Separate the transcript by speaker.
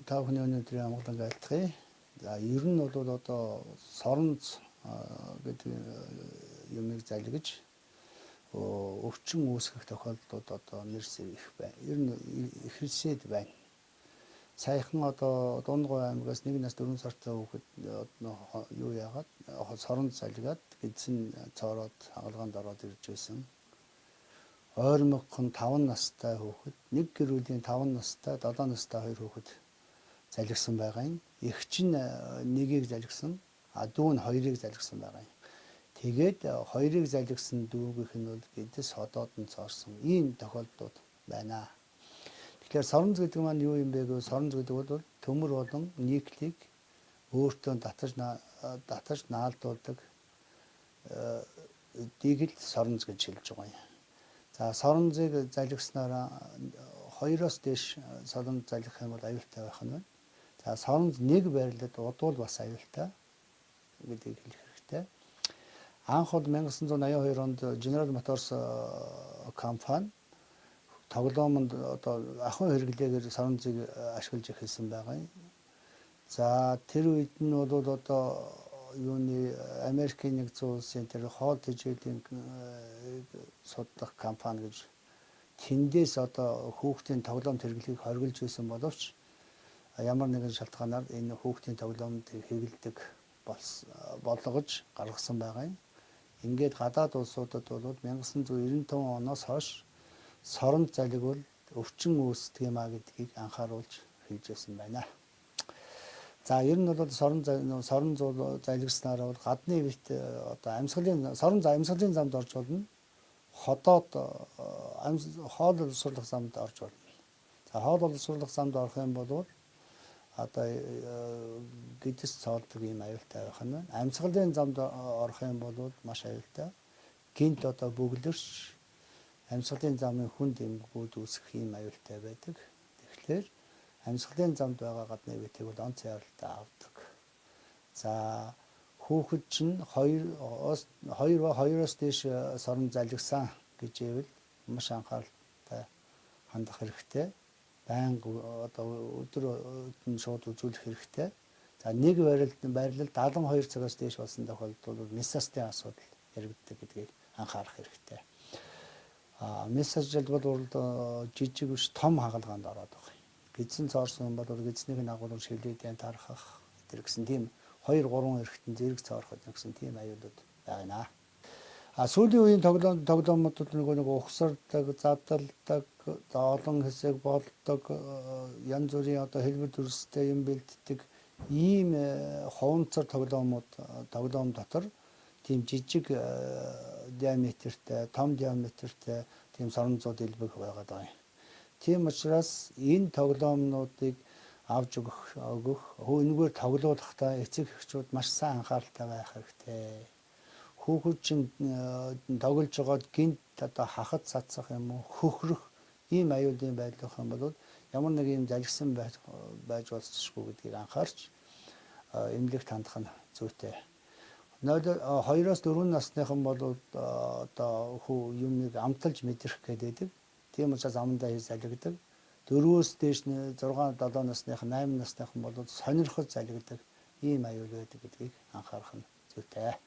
Speaker 1: та бүхний өнөөдрийн амгалан айлтгая. За ер нь бол одоо соронз гэдэг юмыг залгиж өвчин үүсгэх тохиолдлууд одоо нэрсээр их байна. Ер нь ихэлсээд байна. Саяхан одоо Дундгой аймагаас 1 нас 4 сартай хүүхэд юу яагаад соронз залгаад эзэн цоороод хагалгаанд ороод ирж байсан. Ойрмогхон 5 настай хүүхэд, нэг гэр бүлийн 5 настай, 7 настай 2 хүүхэд залгсан байгаа юм. Эгч нь нэгийг залгсан, дүү нь хоёрыг залгсан байгаа юм. Тэгээд хоёрыг залгсан дүүгийнх нь бол гэдэс ходоод нь цоорсон. Ийм тохиолдлууд байна. Тэгэхээр соронз гэдэг маань юу юм бэ гэвэл соронз гэдэг бол төмөр болон нийтлийг өөртөө татаж наалдуулдаг дийг л соронз гэж хэлж байгаа юм. За соронзыг залгиснараа 2-оос дээш соронз залгих юм бол аюултай байх нь байна. За соронз нэг байрлалд удвал бас аюултай гэдгийг хэлэх хэрэгтэй. Анх бол 1982 онд General Motors компани тоглоомонд одоо ахуйн хэрэглээгээр соронзыг ашиглаж эхэлсэн байгаа юм. За тэр үед нь бол одоо юуны Америкийн нэгдсэн улсын тэр хоол тэжээлийн судлах компани гэж тэндээс одоо хүүхдийн тоглоомд хэрэглэхийг хоригдж байсан боловч ямар нэгэн шалтгаанаар энэ хүүхдийн тоглоомд хэрэглэдэг болгож гаргасан байгаа юм. Ингээд гадаад улсуудад бол 1995 оноос хойш соронз залгивал өвчин үүсдэг юм а гэдгийг анхааруулж хэлж байсан байна. За ер нь бол соронз залгиснараа бол гадны вит одоо соронз амьсгалын замд орж болно. Ходоод хоол боловсруулах замд орж болно. За хоол боловсруулах замд орох юм бол одоо гэдэс цоолдог юм аюултай байх нь. Амьсгалын замд орох юм бол маш аюултай. Гинт одоо бөглөрч амьсгалын замын хүнд эмгэгүүд үүсэх юм аюултай байдаг. Тэгэхээр амьсгалын замд байгаа гадны витийг бол онц яралтай авдаг. За хүүхэд чинь 2-оос дээш соронз залгисан гэж ивэл маш анхааралтай хандах хэрэгтэй. Байнга одоо өдөр шууд үзүүлэх хэрэгтэй. За нэг байрлалд 72 цагаас дээш болсон тохиолдолд бол месастын асуудал яригддаг гэдгийг анхаарах хэрэгтэй. Месаж бол жижиг биш том хагалгаанд ороод байгаа. Эзэн цоорсон бол эзнийг нь агуулж шивлэдийн тархах гэсэн тийм 2-3 эргэтэн зэрэг цоороход гэсэн тийм аюулууд байна. Сүүлийн үеийн тоглоомуудад нэг ухсардаг, задалдаг, олон хэсэг болдог, янз бүрийн одоо хэлбэр төрөстэй юм бэлддэг ийм ховонцор тоглоом дотор тийм жижиг диаметртэй, том диаметртэй тийм соронзууд илбэг байгаад байгаа юм. Тийм учраас энэ тоглоомнуудыг авч өгөх, энэгээр тоглуулахдаа эцэг эхчүүд маш сайн анхааралтай байх хэрэгтэй. Хүүхэд чинь тоглож байгаад гинт одоо хахад цацах юм уу, хөхрөх ийм аюулын байдал байх юм бол ямар нэг юм залгсан байж болцсохгүй гэдгийг анхаарч эмнэлэгт хандах нь зүйтэй. 2-оос 4 насныхан бол одоо юмыг амталж мэдрэх гэдэг. Тийм учраас амандаа залгидаг. 4-өөс дээш 6-7 насныхан 8 насныхан бол сонирхож залгидаг ийм аюул байдаг гэдгийг анхаарах нь зүйтэй.